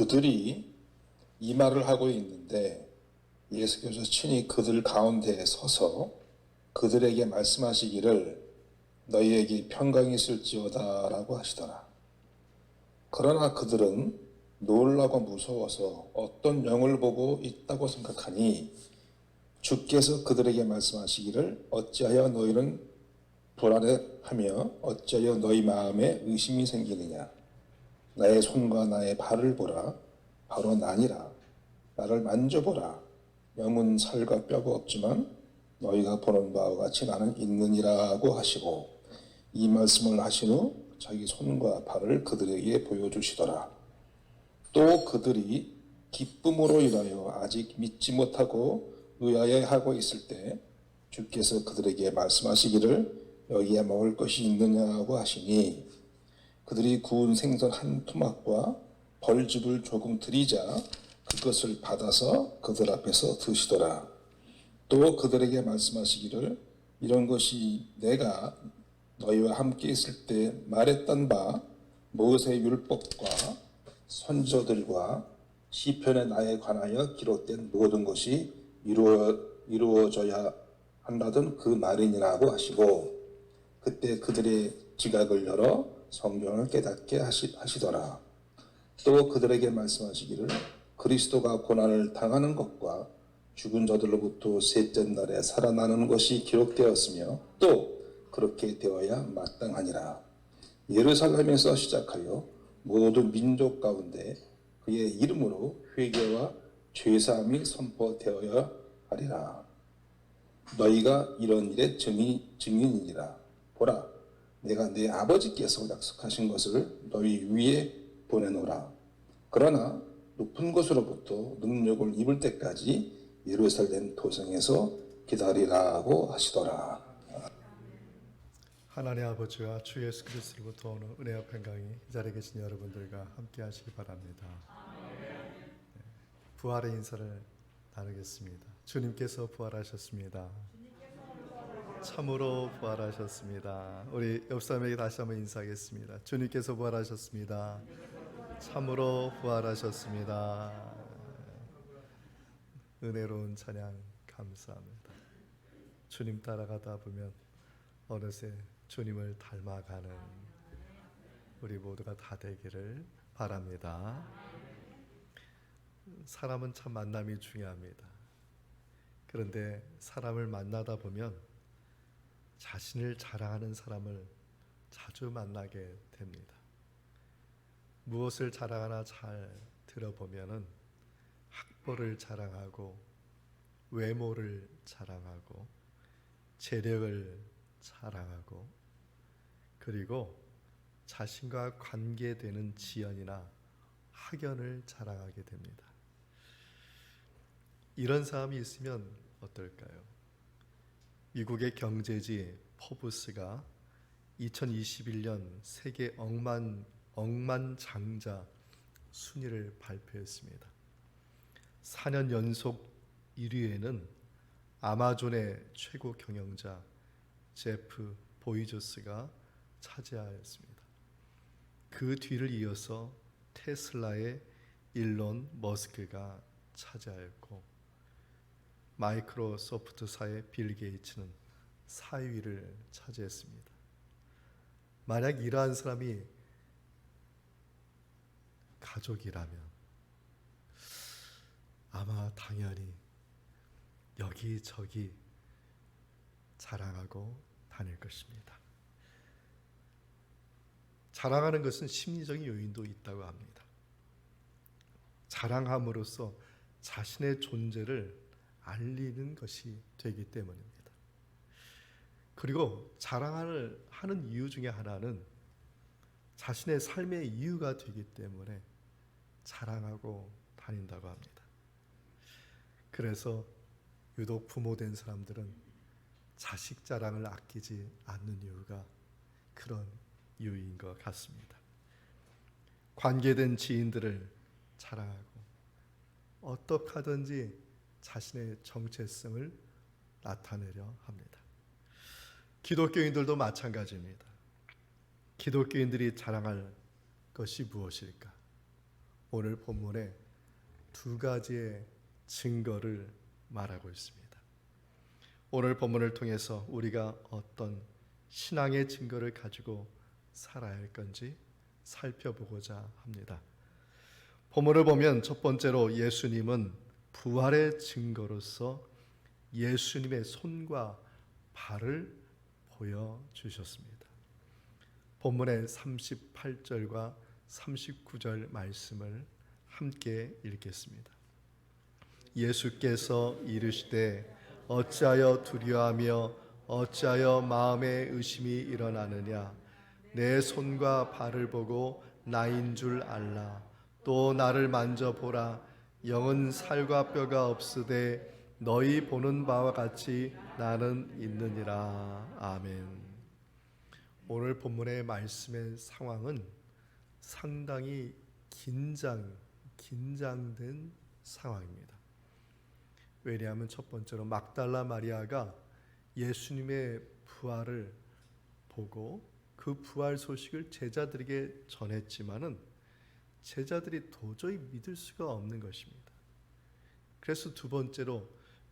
그들이 이 말을 하고 있는데 예수께서 친히 그들 가운데에 서서 그들에게 말씀하시기를 너희에게 평강이 있을지어다 라고 하시더라. 그러나 그들은 놀라고 무서워서 어떤 영을 보고 있다고 생각하니 주께서 그들에게 말씀하시기를 어찌하여 너희는 불안해하며 어찌하여 너희 마음에 의심이 생기느냐. 나의 손과 나의 발을 보라. 바로 나니라. 나를 만져보라. 영은 살과 뼈가 없지만 너희가 보는 바와 같이 나는 있느니라고 하시고 이 말씀을 하신 후 자기 손과 발을 그들에게 보여주시더라. 또 그들이 기쁨으로 인하여 아직 믿지 못하고 의아해하고 있을 때 주께서 그들에게 말씀하시기를 여기에 먹을 것이 있느냐고 하시니 그들이 구운 생선 한 토막과 벌집을 조금 드리자 그것을 받아서 그들 앞에서 드시더라. 또 그들에게 말씀하시기를 이런 것이 내가 너희와 함께 있을 때 말했던 바 모세의 율법과 선지자들과 시편의 나에 관하여 기록된 모든 것이 이루어져야 한다던 그 말이니라고 하시고 그때 그들의 지각을 열어 성경을 깨닫게 하시더라. 또 그들에게 말씀하시기를 그리스도가 고난을 당하는 것과 죽은 자들로부터 셋째 날에 살아나는 것이 기록되었으며 또 그렇게 되어야 마땅하니라. 예루살렘에서 시작하여 모든 민족 가운데 그의 이름으로 회개와 죄사함이 선포되어야 하리라. 너희가 이런 일의 증인이니라. 보라, 내가 내 아버지께서 약속하신 것을 너희 위에 보내노라. 그러나 높은 곳으로부터 능력을 입을 때까지 예루살렘 도성에서 기다리라고 하시더라. 하나님 아버지와 주 예수 그리스도로부터 오는 은혜와 평강이 이 자리에 계신 여러분들과 함께 하시기 바랍니다. 부활의 인사를 나누겠습니다. 주님께서 부활하셨습니다. 참으로 부활하셨습니다. 우리 옆 사람에게 다시 한번 인사하겠습니다. 주님께서 부활하셨습니다. 참으로 부활하셨습니다. 은혜로운 찬양 감사합니다. 주님 따라가다 보면 어느새 주님을 닮아가는 우리 모두가 다 되기를 바랍니다. 사람은 참 만남이 중요합니다. 그런데 사람을 만나다 보면 자신을 자랑하는 사람을 자주 만나게 됩니다. 무엇을 자랑하나 잘 들어보면은 학벌을 자랑하고 외모를 자랑하고 재력을 자랑하고 그리고 자신과 관계되는 지연이나 학연을 자랑하게 됩니다. 이런 사람이 있으면 어떨까요? 미국의 경제지 포브스가 2021년 세계 억만장자 순위를 발표했습니다. 4년 연속 1위에는 아마존의 최고 경영자 제프 보이조스가 차지하였습니다. 그 뒤를 이어서 테슬라의 일론 머스크가 차지하였고 마이크로소프트사의 빌 게이츠는 4위를 차지했습니다. 만약 이러한 사람이 가족이라면 아마 당연히 여기저기 자랑하고 다닐 것입니다. 자랑하는 것은 심리적인 요인도 있다고 합니다. 자랑함으로써 자신의 존재를 알리는 것이 되기 때문입니다. 그리고 자랑을 하는 이유 중에 하나는 자신의 삶의 이유가 되기 때문에 자랑하고 다닌다고 합니다. 그래서 유독 부모된 사람들은 자식 자랑을 아끼지 않는 이유가 그런 이유인 것 같습니다. 관계된 지인들을 자랑하고 어떻게 하든지 자신의 정체성을 나타내려 합니다. 기독교인들도 마찬가지입니다. 기독교인들이 자랑할 것이 무엇일까? 오늘 본문에 두 가지의 증거를 말하고 있습니다. 오늘 본문을 통해서 우리가 어떤 신앙의 증거를 가지고 살아야 할 건지 살펴보고자 합니다. 본문을 보면 첫 번째로 예수님은 부활의 증거로서 예수님의 손과 발을 보여주셨습니다. 본문의 38절과 39절 말씀을 함께 읽겠습니다. 예수께서 이르시되 어찌하여 두려워하며 어찌하여 마음에 의심이 일어나느냐. 내 손과 발을 보고 나인 줄 알라. 또 나를 만져보라. 영은 살과 뼈가 없으되 너희 보는 바와 같이 나는 있느니라. 아멘. 오늘 본문의 말씀의 상황은 상당히 긴장된 상황입니다. 왜냐하면 첫 번째로 막달라 마리아가 예수님의 부활을 보고 그 부활 소식을 제자들에게 전했지만은 제자들이 도저히 믿을 수가 없는 것입니다. 그래서 두 번째로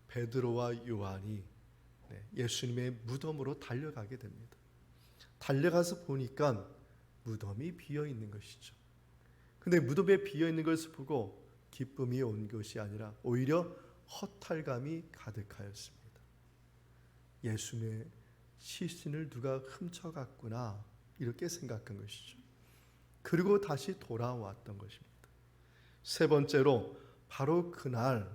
베드로와 요한이 예수님의 무덤으로 달려가게 됩니다. 달려가서 보니까 무덤이 비어 있는 것이죠. 근데 무덤에 비어 있는 것을 보고 기쁨이 온 것이 아니라 오히려 허탈감이 가득하였습니다. 예수님의 시신을 누가 훔쳐갔구나 이렇게 생각한 것이죠. 그리고 다시 돌아왔던 것입니다. 세 번째로 바로 그날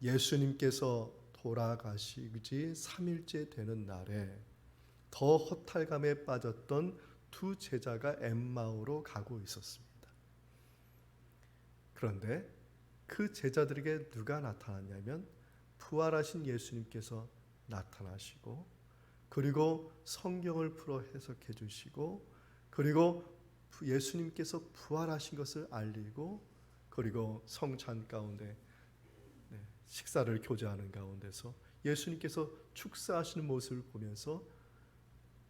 예수님께서 돌아가시기 3일째 되는 날에 더 허탈감에 빠졌던 두 제자가 엠마오로 가고 있었습니다. 그런데 그 제자들에게 누가 나타났냐면 부활하신 예수님께서 나타나시고 그리고 성경을 풀어 해석해 주시고 그리고 예수님께서 부활하신 것을 알리고 그리고 성찬 가운데 식사를 교제하는 가운데서 예수님께서 축사하시는 모습을 보면서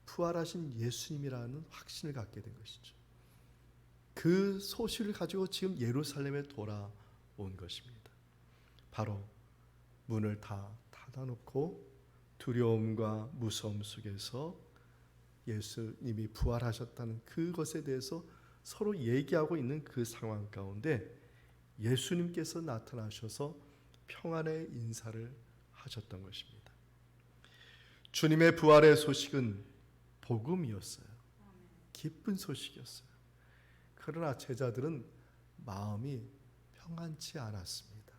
부활하신 예수님이라는 확신을 갖게 된 것이죠. 그 소식을 가지고 지금 예루살렘에 돌아온 것입니다. 바로 문을 다 닫아놓고 두려움과 무서움 속에서 예수님이 부활하셨다는 그것에 대해서 서로 얘기하고 있는 그 상황 가운데 예수님께서 나타나셔서 평안의 인사를 하셨던 것입니다. 주님의 부활의 소식은 복음이었어요. 기쁜 소식이었어요. 그러나 제자들은 마음이 평안치 않았습니다.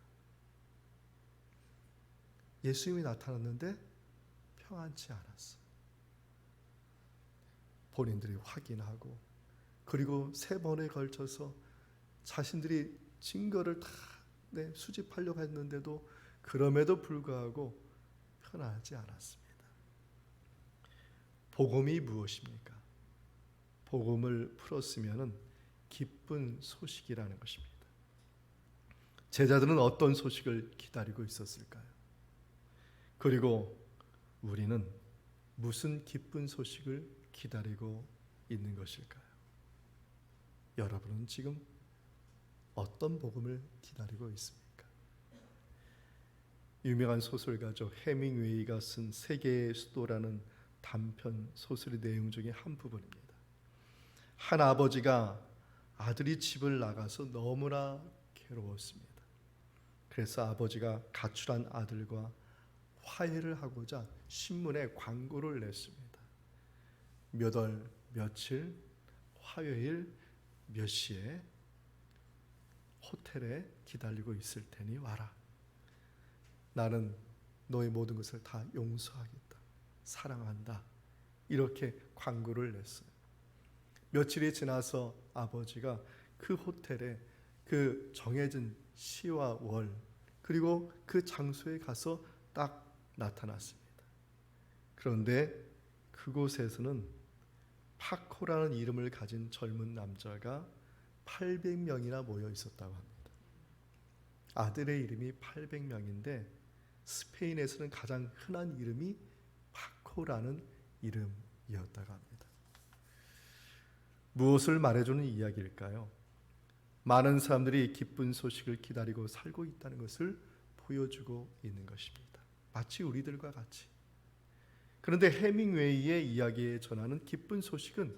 예수님이 나타났는데 평안치 않았어요. 본인들이 확인하고 그리고 3번에 걸쳐서 자신들이 증거를 다 수집하려고 했는데도 그럼에도 불구하고 편하지 않았습니다. 복음이 무엇입니까? 복음을 풀었으면 기쁜 소식이라는 것입니다. 제자들은 어떤 소식을 기다리고 있었을까요? 그리고 우리는 무슨 기쁜 소식을 기다리고 있는 것일까요? 여러분은 지금 어떤 복음을 기다리고 있습니까? 유명한 소설가죠. 해밍웨이가 쓴 세계의 수도라는 단편 소설의 내용 중에 한 부분입니다. 한 아버지가 아들이 집을 나가서 너무나 괴로웠습니다. 그래서 아버지가 가출한 아들과 화해를 하고자 신문에 광고를 냈습니다. 몇 월 며칠 화요일 몇 시에 호텔에 기다리고 있을 테니 와라. 나는 너의 모든 것을 다 용서하겠다. 사랑한다. 이렇게 광고를 냈어요. 며칠이 지나서 아버지가 그 호텔에 그 정해진 시와 월 그리고 그 장소에 가서 딱 나타났습니다. 그런데 그곳에서는 파코라는 이름을 가진 젊은 남자가 800명이나 모여 있었다고 합니다. 아들의 이름이 800명인데 스페인에서는 가장 흔한 이름이 파코라는 이름이었다고 합니다. 무엇을 말해주는 이야기일까요? 많은 사람들이 기쁜 소식을 기다리고 살고 있다는 것을 보여주고 있는 것입니다. 마치 우리들과 같이. 그런데 해밍웨이의 이야기에 전하는 기쁜 소식은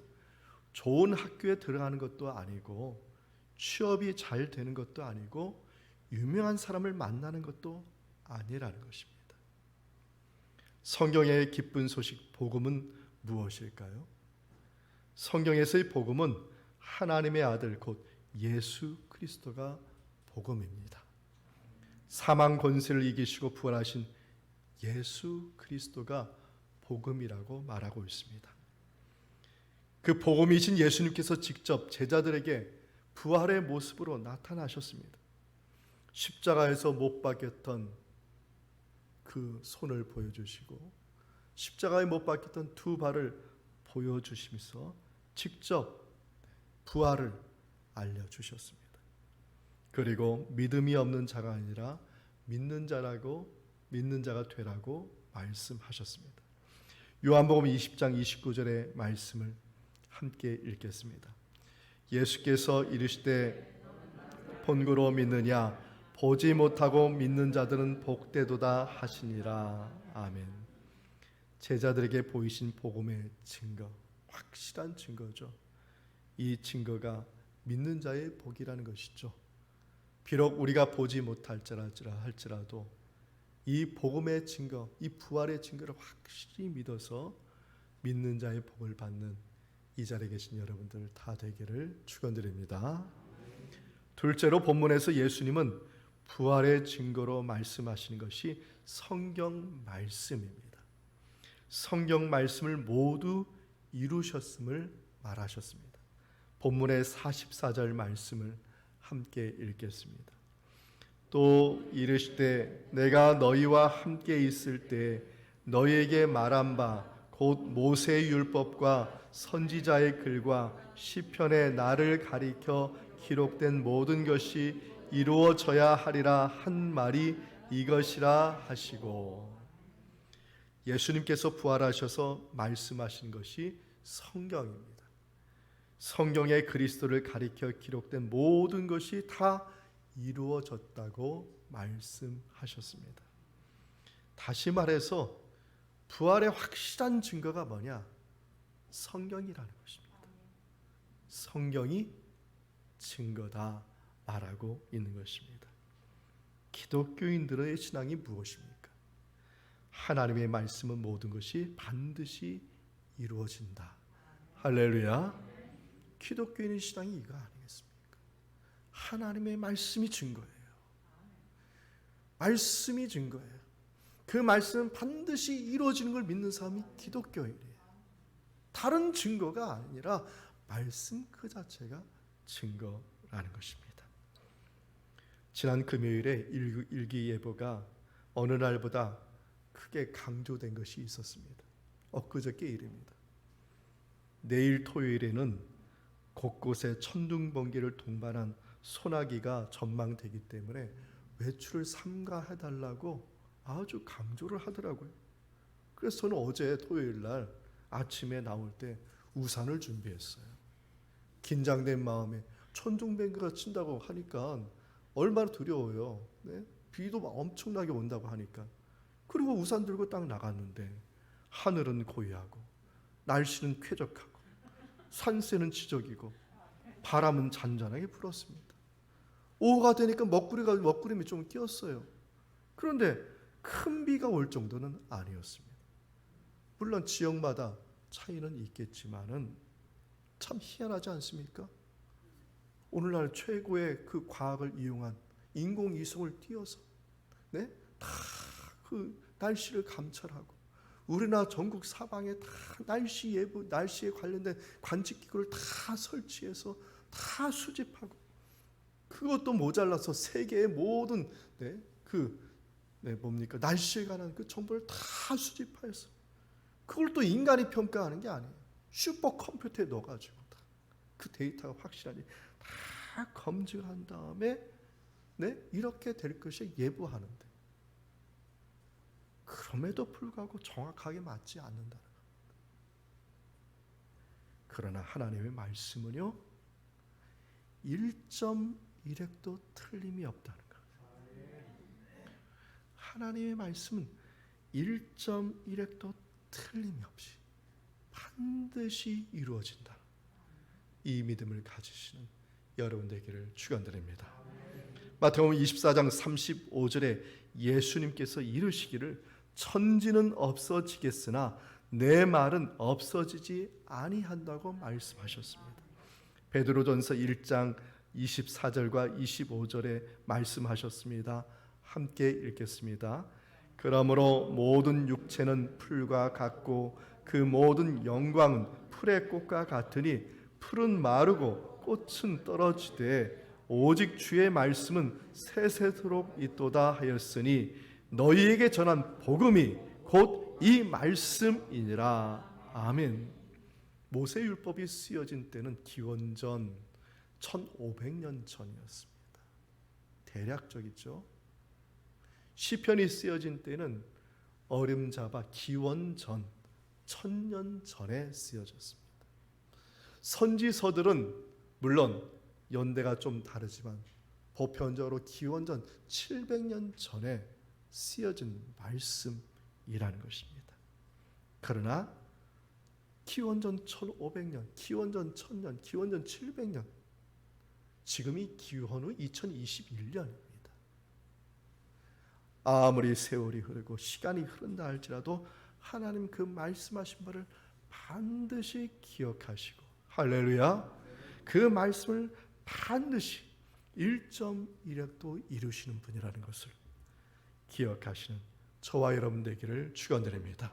좋은 학교에 들어가는 것도 아니고 취업이 잘 되는 것도 아니고 유명한 사람을 만나는 것도 아니라는 것입니다. 성경의 기쁜 소식 복음은 무엇일까요? 성경에서의 복음은 하나님의 아들 곧 예수 그리스도가 복음입니다. 사망 권세를 이기시고 부활하신 예수 그리스도가 복음이라고 말하고 있습니다. 그 복음이신 예수님께서 직접 제자들에게 부활의 모습으로 나타나셨습니다. 십자가에서 못 박혔던 그 손을 보여주시고 십자가에 못 박혔던 두 발을 보여주시면서 직접 부활을 알려주셨습니다. 그리고 믿음이 없는 자가 아니라 믿는 자가 되라고 말씀하셨습니다. 요한복음 20장 29절의 말씀을 함께 읽겠습니다. 예수께서 이르시되 본고로 믿느냐 보지 못하고 믿는 자들은 복되도다 하시니라. 아멘. 제자들에게 보이신 복음의 증거, 확실한 증거죠. 이 증거가 믿는 자의 복이라는 것이죠. 비록 우리가 보지 못할지라도 이 복음의 증거, 이 부활의 증거를 확실히 믿어서 믿는 자의 복을 받는 이 자리에 계신 여러분들 다 되기를 축원드립니다. 둘째로 본문에서 예수님은 부활의 증거로 말씀하시는 것이 성경 말씀입니다. 성경 말씀을 모두 이루셨음을 말하셨습니다. 본문의 44절 말씀을 함께 읽겠습니다. 또 이르시되 내가 너희와 함께 있을 때 너희에게 말한 바 곧 모세의 율법과 선지자의 글과 시편에 나를 가리켜 기록된 모든 것이 이루어져야 하리라 한 말이 이것이라 하시고, 예수님께서 부활하셔서 말씀하신 것이 성경입니다. 성경에 그리스도를 가리켜 기록된 모든 것이 다 이루어졌다고 말씀하셨습니다. 다시 말해서 부활의 확실한 증거가 뭐냐? 성경이라는 것입니다. 성경이 증거다 말하고 있는 것입니다. 기독교인들의 신앙이 무엇입니까? 하나님의 말씀은 모든 것이 반드시 이루어진다. 할렐루야. 기독교인의 신앙이 이거 아니겠습니까? 하나님의 말씀이 증거예요. 말씀이 증거예요. 그 말씀은 반드시 이루어지는 걸 믿는 사람이 기독교인이에요. 다른 증거가 아니라 말씀 그 자체가 증거라는 것입니다. 지난 금요일에 일기예보가 어느 날보다 크게 강조된 것이 있었습니다. 엊그저께 일입니다. 내일 토요일에는 곳곳에 천둥번개를 동반한 소나기가 전망되기 때문에 외출을 삼가해달라고 아주 강조를 하더라고요. 그래서 저는 어제 토요일 날 아침에 나올 때 우산을 준비했어요. 긴장된 마음에 천둥번개가 친다고 하니까 얼마나 두려워요. 네? 비도 막 엄청나게 온다고 하니까. 그리고 우산 들고 딱 나갔는데 하늘은 고요하고 날씨는 쾌적하고 산세는 지적이고 바람은 잔잔하게 불었습니다. 오후가 되니까 먹구름이 좀 끼었어요. 그런데 큰 비가 올 정도는 아니었습니다. 물론 지역마다 차이는 있겠지만은 참 희한하지 않습니까? 오늘날 최고의 그 과학을 이용한 인공위성을 띄워서 다 그 날씨를 감찰하고 우리나라 전국 사방에 다 날씨에 관련된 관측기구를 다 설치해서 다 수집하고, 그것도 모자라서 세계의 모든 날씨에 관한 그 정보를 다 수집해서 그걸 또 인간이 평가하는 게 아니에요. 슈퍼컴퓨터에 넣어가지고 그 데이터가 확실하니 다 검증한 다음에 이렇게 될 것이 예보하는데, 그럼에도 불구하고 정확하게 맞지 않는다는 겁니다. 그러나 하나님의 말씀은요, 1.1획도 틀림이 없다는 거예요. 하나님의 말씀은 1.1획도 틀림이 없이 반드시 이루어진다. 이 믿음을 가지시는 여러분 되기를 축원드립니다. 마태복음 24장 35절에 예수님께서 이르시기를 천지는 없어지겠으나 내 말은 없어지지 아니한다고 말씀하셨습니다. 베드로전서 1장 24절과 25절에 말씀하셨습니다. 함께 읽겠습니다. 그러므로 모든 육체는 풀과 같고 그 모든 영광은 풀의 꽃과 같으니 풀은 마르고 꽃은 떨어지되 오직 주의 말씀은 세세토록 있도다 하였으니 너희에게 전한 복음이 곧 이 말씀이니라. 아멘. 모세율법이 쓰여진 때는 기원전 1500년 전이었습니다. 대략적이죠. 시편이 쓰여진 때는 어림잡아 기원전 1000년 전에 쓰여졌습니다. 선지서들은 물론 연대가 좀 다르지만 보편적으로 기원전 700년 전에 쓰여진 말씀이라는 것입니다. 그러나 기원전 1500년, 기원전 1000년, 기원전 700년, 지금이 기원후 2021년입니다. 아무리 세월이 흐르고 시간이 흐른다 할지라도 하나님 그 말씀하신 바를 반드시 기억하시고, 할렐루야, 그 말씀을 반드시 1.1획도 이루시는 분이라는 것을 기억하시는 저와 여러분 되기를 축원드립니다.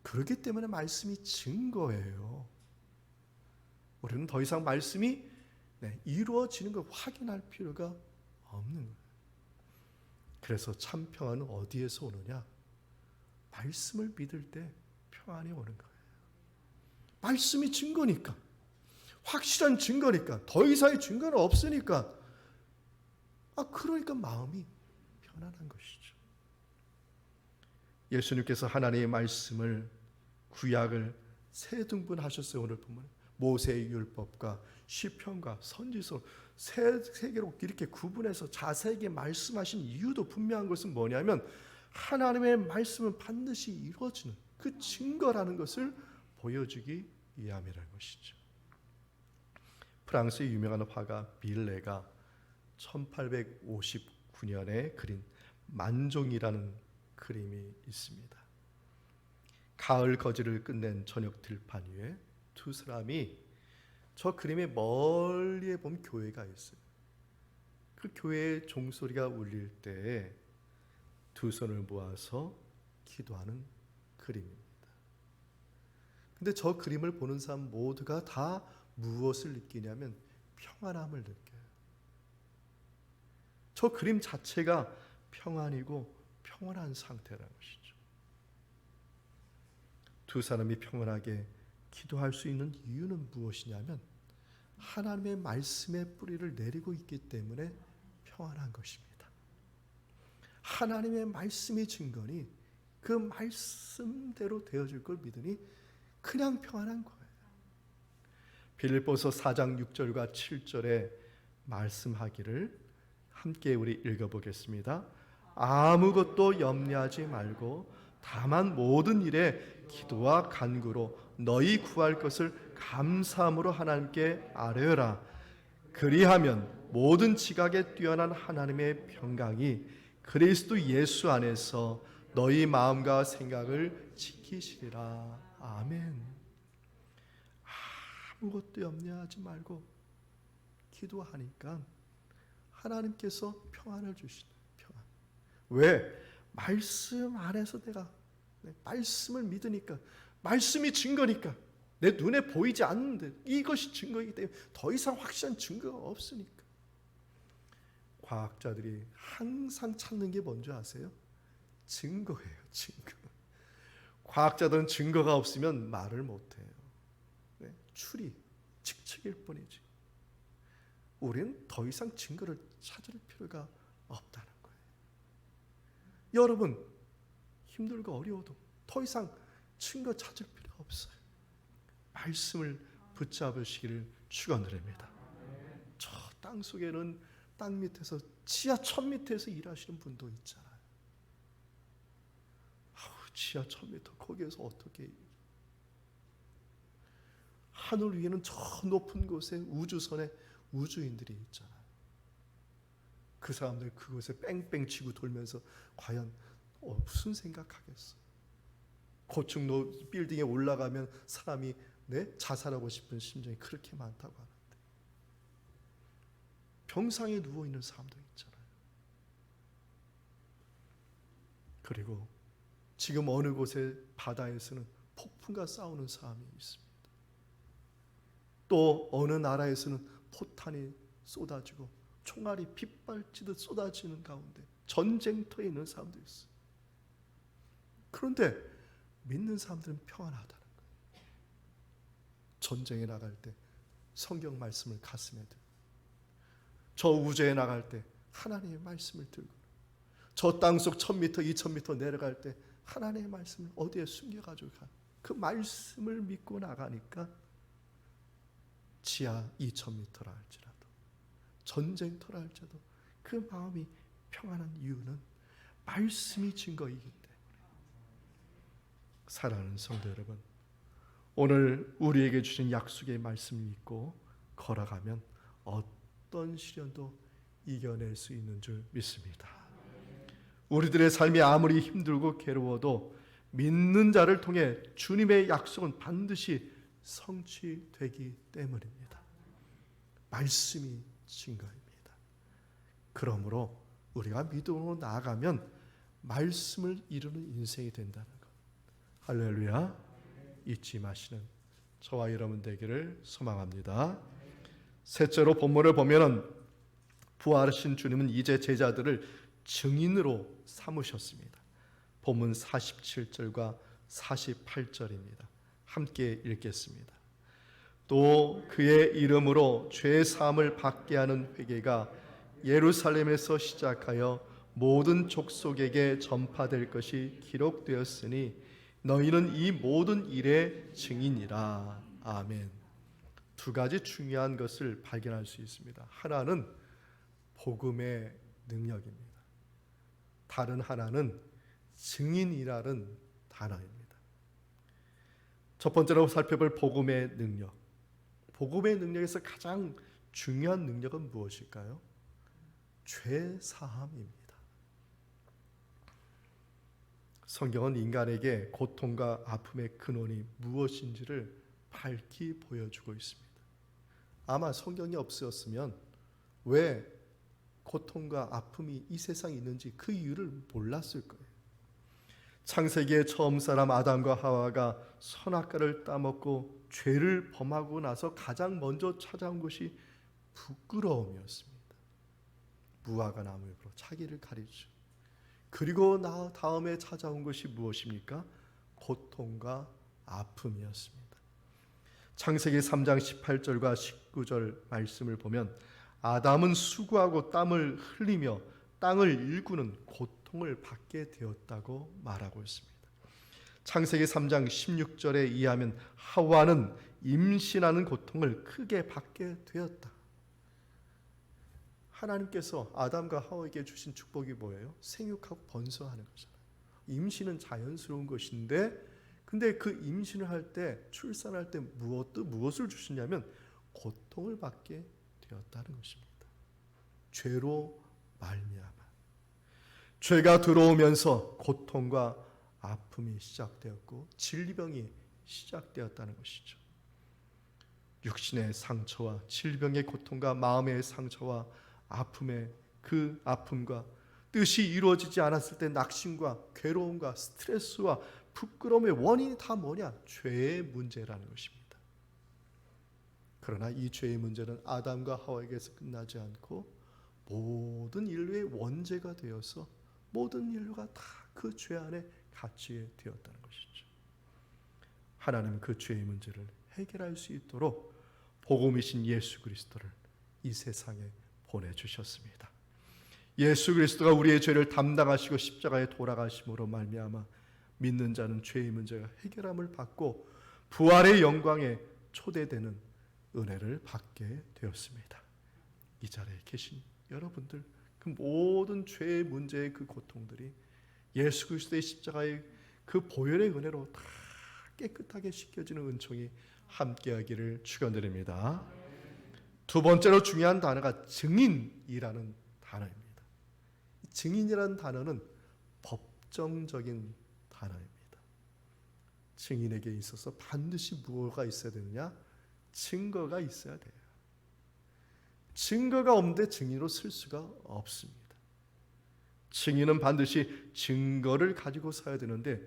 그렇기 때문에 말씀이 증거예요. 우리는 더 이상 말씀이 이루어지는 걸 확인할 필요가 없는 거예요. 그래서 참 평안은 어디에서 오느냐? 말씀을 믿을 때 평안이 오는 거예요. 말씀이 증거니까, 확실한 증거니까, 더 이상의 증거는 없으니까, 그러니까 마음이 편안한 것이죠. 예수님께서 하나님의 말씀을, 구약을 세 등분하셨어요. 오늘 보면 모세의 율법과 시편과 선지서 세 개로 이렇게 구분해서 자세하게 말씀하신 이유도 분명한 것은 뭐냐면 하나님의 말씀은 반드시 이루어지는 그 증거라는 것을 보여주기 위함이라는 것이죠. 프랑스의 유명한 화가 밀레가 1859년에 그린 만종이라는 그림이 있습니다. 가을 거지를 끝낸 저녁 들판 위에 두 사람이, 저 그림의 멀리에 보면 교회가 있어요. 그 교회의 종소리가 울릴 때에 두 손을 모아서 기도하는 그림입니다. 근데 저 그림을 보는 사람 모두가 다 무엇을 느끼냐면 평안함을 느껴요. 저 그림 자체가 평안이고 평안한 상태라는 것이죠. 두 사람이 평안하게 기도할 수 있는 이유는 무엇이냐면 하나님의 말씀의 뿌리를 내리고 있기 때문에 평안한 것입니다. 하나님의 말씀이 증거니 그 말씀대로 되어질 걸 믿으니 그냥 평안한 거예요. 빌립보서 4장 6절과 7절에 말씀하기를 함께 우리 읽어보겠습니다. 아무것도 염려하지 말고 다만 모든 일에 기도와 간구로 너희 구할 것을 감사함으로 하나님께 아뢰어라. 그리하면 모든 지각에 뛰어난 하나님의 평강이 그리스도 예수 안에서 너희 마음과 생각을 지키시리라. 아멘. 아무것도 염려하지 말고 기도하니까 하나님께서 평안을 주시는 평안. 왜? 말씀 안에서 내가 말씀을 믿으니까, 말씀이 증거니까, 내 눈에 보이지 않는데 이것이 증거이기 때문에 더 이상 확실한 증거가 없으니까. 과학자들이 항상 찾는 게 뭔지 아세요? 증거예요. 증거. 과학자들은 증거가 없으면 말을 못해요. 추리, 측측일 뿐이지. 우리는 더 이상 증거를 찾을 필요가 없다는 거예요. 여러분, 힘들고 어려워도 더 이상 증거 찾을 필요가 없어요. 말씀을 붙잡으시기를 축원드립니다. 땅 속에는 땅 밑에서 지하 1000m에서 일하시는 분도 있잖아요. 지하 1000m 거기에서 어떻게 하늘 위에는 저 높은 곳에 우주선에 우주인들이 있잖아요. 그 사람들 그곳에 뺑뺑 치고 돌면서 과연 무슨 생각하겠어? 고층 빌딩에 올라가면 사람이 자살하고 싶은 심정이 그렇게 많다고 하는데 병상에 누워있는 사람도 있잖아요. 그리고 지금 어느 곳의 바다에서는 폭풍과 싸우는 사람이 있습니다. 또 어느 나라에서는 포탄이 쏟아지고 총알이 빗발치듯 쏟아지는 가운데 전쟁터에 있는 사람도 있어요. 그런데 믿는 사람들은 평안하다는 거예요. 전쟁에 나갈 때 성경 말씀을 가슴에 들고, 저 우주에 나갈 때 하나님의 말씀을 들고, 저 땅속 1000m, 2000m 내려갈 때 하나님의 말씀을 어디에 숨겨가지고 그 말씀을 믿고 나가니까 지하 2000m라 할지라도 전쟁터라 할지라도 그 마음이 평안한 이유는 말씀이 증거이기 때문에. 사랑하는 성도 여러분, 오늘 우리에게 주신 약속의 말씀을 믿고 걸어가면 어떤 시련도 이겨낼 수 있는 줄 믿습니다. 우리들의 삶이 아무리 힘들고 괴로워도 믿는 자를 통해 주님의 약속은 반드시 성취되기 때문입니다. 말씀이 증거입니다. 그러므로 우리가 믿음으로 나아가면 말씀을 이루는 인생이 된다는 것, 할렐루야, 잊지 마시는 저와 여러분 되기를 소망합니다. 셋째로 본문을 보면은 부활하신 주님은 이제 제자들을 증인으로 삼으셨습니다. 본문 47절과 48절입니다. 함께 읽겠습니다. 또 그의 이름으로 죄 사함을 받게 하는 회개가 예루살렘에서 시작하여 모든 족속에게 전파될 것이 기록되었으니 너희는 이 모든 일의 증인이라. 아멘. 두 가지 중요한 것을 발견할 수 있습니다. 하나는 복음의 능력입니다. 다른 하나는 증인이라는 단어입니다. 첫 번째로 살펴볼 복음의 능력. 복음의 능력에서 가장 중요한 능력은 무엇일까요? 죄 사함입니다. 성경은 인간에게 고통과 아픔의 근원이 무엇인지를 밝히 보여주고 있습니다. 아마 성경이 없었으면 왜 고통과 아픔이 이 세상에 있는지 그 이유를 몰랐을 거예요. 창세기의 처음 사람 아담과 하와가 선악과를 따먹고 죄를 범하고 나서 가장 먼저 찾아온 것이 부끄러움이었습니다. 무화과 나무 잎으로 자기를 가리죠. 그리고 다음에 찾아온 것이 무엇입니까? 고통과 아픔이었습니다. 창세기 3장 18절과 19절 말씀을 보면 아담은 수고하고 땀을 흘리며 땅을 일구는 고통을 받게 되었다고 말하고 있습니다. 창세기 3장 16절에 의하면 하와는 임신하는 고통을 크게 받게 되었다. 하나님께서 아담과 하와에게 주신 축복이 뭐예요? 생육하고 번성하는 거잖아요. 임신은 자연스러운 것인데, 근데 그 임신을 할 때, 출산할 때 무엇을 주시냐면 고통을 받게 되었다는 것입니다. 죄로 말미암아. 죄가 들어오면서 고통과 아픔이 시작되었고 질병이 시작되었다는 것이죠. 육신의 상처와 질병의 고통과 마음의 상처와 아픔의 그 아픔과 뜻이 이루어지지 않았을 때 낙심과 괴로움과 스트레스와 부끄러움의 원인이 다 뭐냐? 죄의 문제라는 것입니다. 그러나 이 죄의 문제는 아담과 하와에게서 끝나지 않고 모든 인류의 원죄가 되어서 모든 인류가 다 그 죄 안에 갇히게 되었다는 것이죠. 하나님은 그 죄의 문제를 해결할 수 있도록 복음이신 예수 그리스도를 이 세상에 보내주셨습니다. 예수 그리스도가 우리의 죄를 담당하시고 십자가에 돌아가심으로 말미암아 믿는 자는 죄의 문제가 해결함을 받고 부활의 영광에 초대되는 은혜를 받게 되었습니다. 이 자리에 계신 여러분들, 그 모든 죄의 문제의 그 고통들이 예수 그리스도의 십자가의 그 보혈의 은혜로 다 깨끗하게 씻겨지는 은총이 함께하기를 축원드립니다. 두 번째로 중요한 단어가 증인이라는 단어입니다. 증인이라는 단어는 법정적인 단어입니다. 증인에게 있어서 반드시 무엇가 있어야 되느냐? 증거가 있어야 돼요. 증거가 없는데 증인으로 쓸 수가 없습니다. 증인은 반드시 증거를 가지고 서야 되는데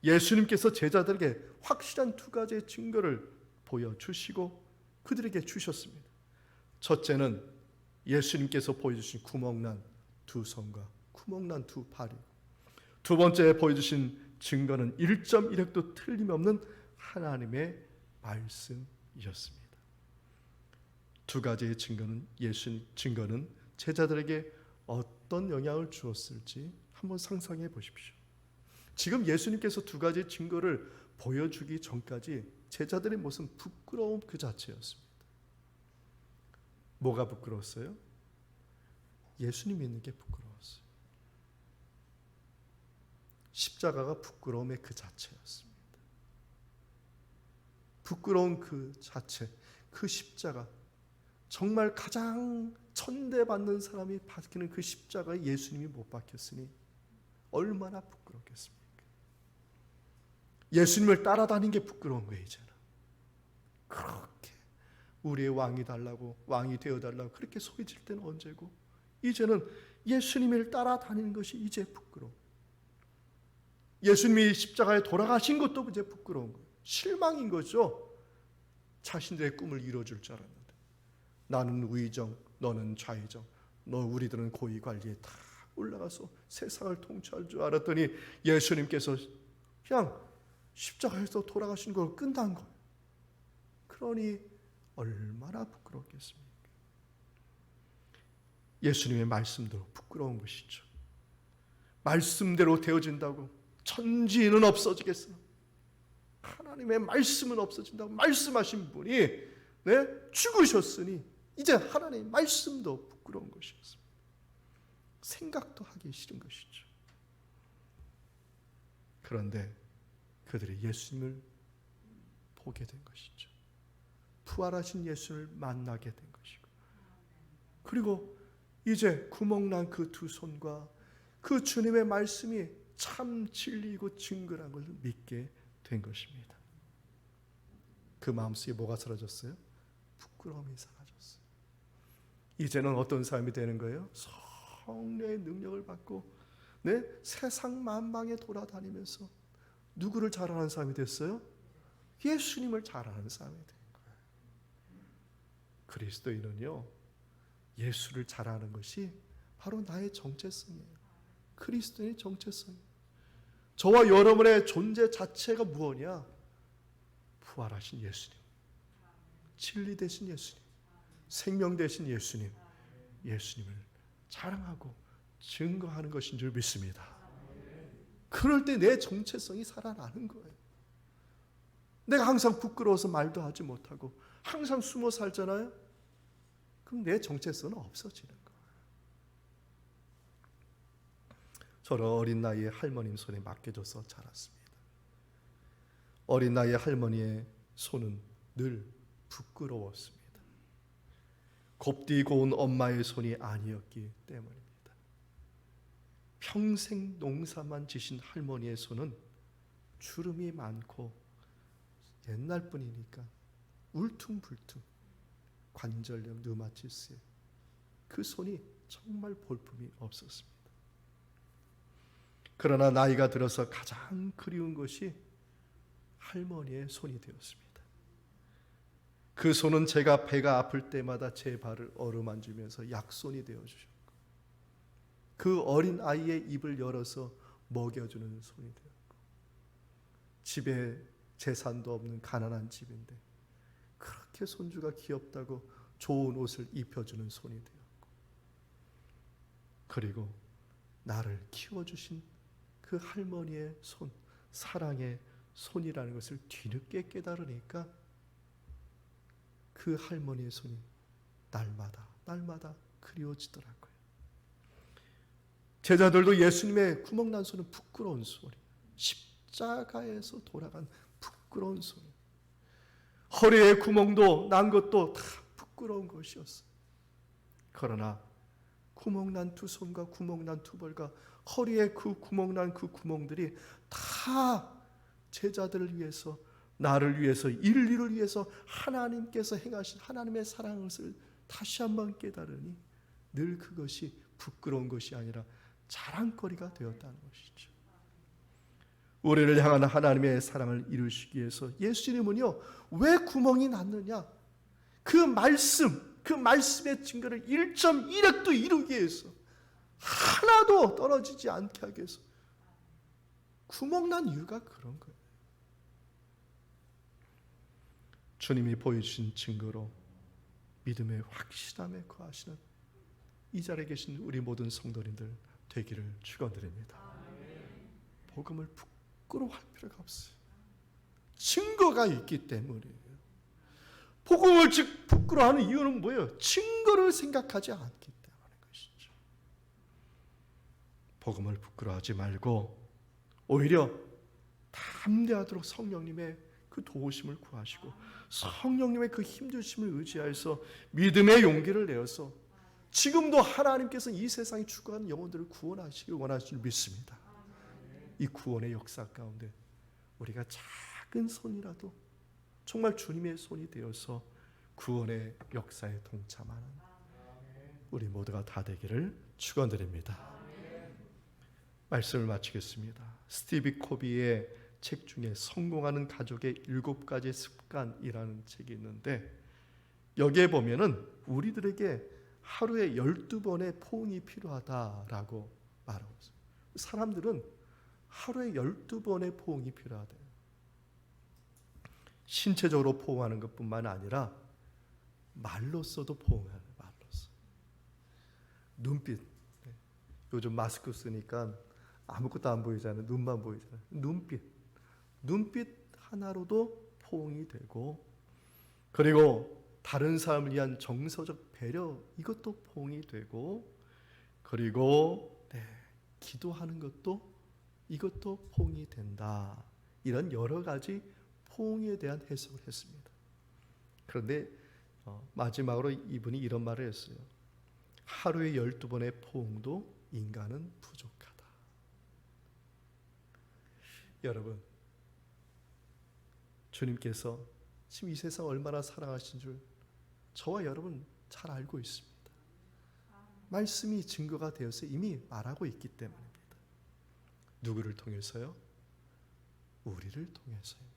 예수님께서 제자들에게 확실한 두 가지의 증거를 보여주시고 그들에게 주셨습니다. 첫째는 예수님께서 보여주신 구멍난 두 손과 구멍난 두 발이고, 두 번째 보여주신 증거는 1.1획도 틀림없는 하나님의 말씀이었습니다. 두 가지의 증거는 증거는 제자들에게 어떤 영향을 주었을지 한번 상상해 보십시오. 지금 예수님께서 두 가지 증거를 보여주기 전까지 제자들의 모습은 부끄러움 그 자체였습니다. 뭐가 부끄러웠어요? 예수님 믿는 게 부끄러웠어요. 십자가가 부끄러움의 그 자체였습니다. 부끄러운 그 자체, 그 십자가, 정말 가장 천대받는 사람이 박히는 그 십자가에 예수님이 못 박혔으니 얼마나 부끄럽겠습니까? 예수님을 따라다니는 게 부끄러운 거예요. 이제는 그렇게 우리의 왕이 달라고, 왕이 되어달라고 그렇게 소리칠 때는 언제고, 이제는 예수님을 따라다니는 것이 이제 부끄러워. 예수님이 십자가에 돌아가신 것도 이제 부끄러운 거예요. 실망인 거죠. 자신들의 꿈을 이뤄줄 줄 알았는데, 나는 우의정, 너는 좌의정, 우리들은 고위 관리에 다 올라가서 세상을 통치할 줄 알았더니 예수님께서 그냥 십자가에서 돌아가신 걸 끝난 거예요. 그러니 얼마나 부끄럽겠습니까? 예수님의 말씀도 부끄러운 것이죠. 말씀대로 되어진다고 천지는 없어지겠어. 하나님의 말씀은 없어진다고 말씀하신 분이 죽으셨으니 이제 하나님의 말씀도 부끄러운 것이었습니다. 생각도 하기 싫은 것이죠. 그런데 그들이 예수님을 보게 된 것이죠. 부활하신 예수를 만나게 된 것이고, 그리고 이제 구멍난 그 두 손과 그 주님의 말씀이 참 진리이고 증거란 것을 믿게 된 것입니다. 그 마음속에 뭐가 사라졌어요? 부끄러움이 사라졌어요. 이제는 어떤 사람이 되는 거예요? 성령의 능력을 받고 세상 만방에 돌아다니면서 누구를 잘 아는 사람이 됐어요? 예수님을 잘 아는 사람이 된 거예요. 그리스도인은요, 예수를 잘 아는 것이 바로 나의 정체성이에요. 그리스도인의 정체성이에요. 저와 여러분의 존재 자체가 무엇이냐? 부활하신 예수님, 진리 되신 예수님, 생명 되신 예수님, 예수님을 자랑하고 증거하는 것인 줄 믿습니다. 그럴 때 내 정체성이 살아나는 거예요. 내가 항상 부끄러워서 말도 하지 못하고 항상 숨어 살잖아요. 그럼 내 정체성은 없어지는 거예요. 저는 어린 나이에 할머님 손에 맡겨져서 자랐습니다. 어린 나이에 할머니의 손은 늘 부끄러웠습니다. 곱디 고운 엄마의 손이 아니었기 때문입니다. 평생 농사만 지신 할머니의 손은 주름이 많고 옛날 분이니까 울퉁불퉁 관절염, 류마티스에 그 손이 정말 볼품이 없었습니다. 그러나 나이가 들어서 가장 그리운 것이 할머니의 손이 되었습니다. 그 손은 제가 배가 아플 때마다 제 발을 어루만지면서 약손이 되어주셨고, 그 어린 아이의 입을 열어서 먹여주는 손이 되었고, 집에 재산도 없는 가난한 집인데 그렇게 손주가 귀엽다고 좋은 옷을 입혀주는 손이 되었고, 그리고 나를 키워주신 그 할머니의 손, 사랑의 손이라는 것을 뒤늦게 깨달으니까 그 할머니의 손이 날마다 그리워지더라고요. 제자들도 예수님의 구멍난 손은 부끄러운 소리, 십자가에서 돌아간 부끄러운 소리, 허리에 구멍도 난 것도 다 부끄러운 것이었어요. 그러나 구멍난 두 손과 구멍난 두 발과 허리에 그 구멍난 그 구멍들이 다 제자들을 위해서, 나를 위해서, 인류를 위해서 하나님께서 행하신 하나님의 사랑을 다시 한번 깨달으니 늘 그것이 부끄러운 것이 아니라 자랑거리가 되었다는 것이죠. 우리를 향한 하나님의 사랑을 이루시기 위해서 예수님은요, 왜 구멍이 났느냐? 그 말씀의 증거를 1.1획도 이루기 위해서, 하나도 떨어지지 않게 하기 위해서 구멍난 이유가 그런 거예요. 주님이 보여주신 증거로 믿음의 확실함에 거하시는 이 자리에 계신 우리 모든 성도님들 되기를 축원드립니다. 복음을 부끄러워할 필요가 없어요. 증거가 있기 때문이에요. 복음을 부끄러워하는 이유는 뭐예요? 증거를 생각하지 않기 때문인 것이죠. 복음을 부끄러워하지 말고 오히려 담대하도록 성령님의 그 도우심을 구하시고 성령님의 그 힘주심을 의지하여서 믿음의 용기를 내어서 지금도 하나님께서 이 세상에 죽어가는 영혼들을 구원하시길 원하시는 줄 믿습니다. 이 구원의 역사 가운데 우리가 작은 손이라도 정말 주님의 손이 되어서 구원의 역사에 동참하는 우리 모두가 다 되기를 축원드립니다. 말씀을 마치겠습니다. 스티브 코비의 책 중에 성공하는 가족의 7가지 습관이라는 책이 있는데 여기에 보면은 우리들에게 하루에 12번의 포옹이 필요하다라고 말하고 있어요. 사람들은 하루에 12번의 포옹이 필요하대요. 신체적으로 포옹하는 것뿐만 아니라 말로써도 포옹하는, 말로써. 눈빛. 요즘 마스크 쓰니까 아무것도 안 보이잖아요. 눈만 보이잖아요. 눈빛 하나로도 포옹이 되고, 그리고 다른 사람을 위한 정서적 배려, 이것도 포옹이 되고, 그리고 기도하는 것도 이것도 포옹이 된다. 이런 여러 가지 포옹에 대한 해석을 했습니다. 그런데 마지막으로 이분이 이런 말을 했어요. 하루에 12번의 포옹도 인간은 부족하다. 여러분, 주님께서 지금 이 세상 얼마나 사랑하신 줄 저와 여러분 잘 알고 있습니다. 말씀이 증거가 되어서 이미 말하고 있기 때문입니다. 누구를 통해서요? 우리를 통해서입니다.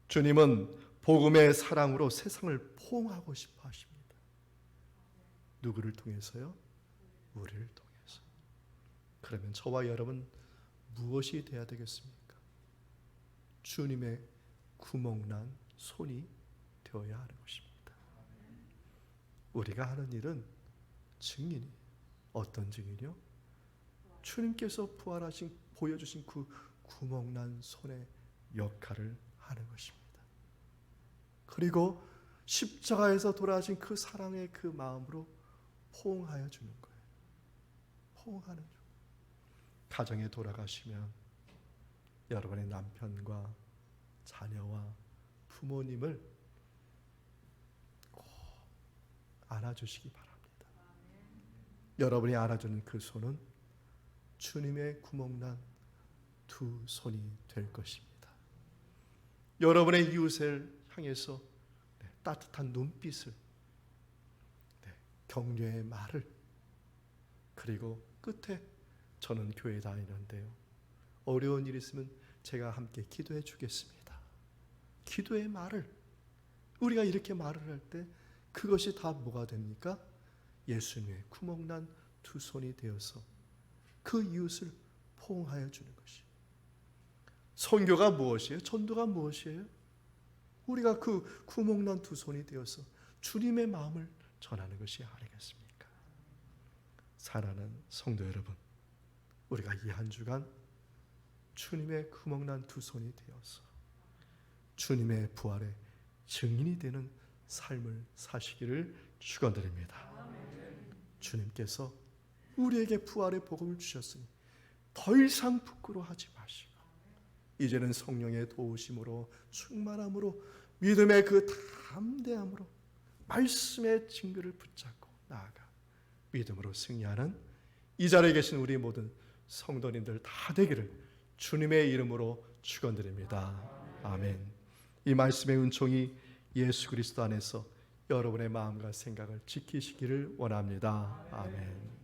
주님은 복음의 사랑으로 세상을 포옹하고 싶어 하십니다. 누구를 통해서요? 우리를 통해서. 그러면 저와 여러분 무엇이 돼야 되겠습니까? 주님의 구멍난 손이 되어야 하는 것입니다. 우리가 하는 일은 증인이, 어떤 증인이요? 주님께서 부활하신, 보여주신 그 구멍난 손의 역할을 하는 것입니다. 그리고 십자가에서 돌아가신 그 사랑의 그 마음으로 포옹하여 주는 거예요. 포옹하는 중. 가정에 돌아가시면 여러분의 남편과 자녀와 부모님을 꼭 안아주시기 바랍니다. 여러분이 안아주는 그 손은 주님의 구멍난 두 손이 될 것입니다. 여러분의 이웃을 향해서 따뜻한 눈빛을, 격려의 말을, 그리고 끝에 저는 교회 다니는데요, 어려운 일 있으면 제가 함께 기도해 주겠습니다. 기도의 말을, 우리가 이렇게 말을 할 때 그것이 다 뭐가 됩니까? 예수님의 구멍난 두 손이 되어서 그 이웃을 포옹하여 주는 것이. 선교가 무엇이에요? 전도가 무엇이에요? 우리가 그 구멍난 두 손이 되어서 주님의 마음을 전하는 것이 아니겠습니까? 사랑하는 성도 여러분, 우리가 이 한 주간 주님의 구멍난 두 손이 되어서 주님의 부활의 증인이 되는 삶을 사시기를 축원드립니다. 주님께서 우리에게 부활의 복음을 주셨으니 더 이상 부끄러워하지 마시고 이제는 성령의 도우심으로 충만함으로 믿음의 그 담대함으로 말씀의 증거를 붙잡고 나아가 믿음으로 승리하는 이 자리에 계신 우리 모든 성도님들 다 되기를 주님의 이름으로 축원드립니다. 아멘. 이 말씀의 은총이 예수 그리스도 안에서 여러분의 마음과 생각을 지키시기를 원합니다. 아멘.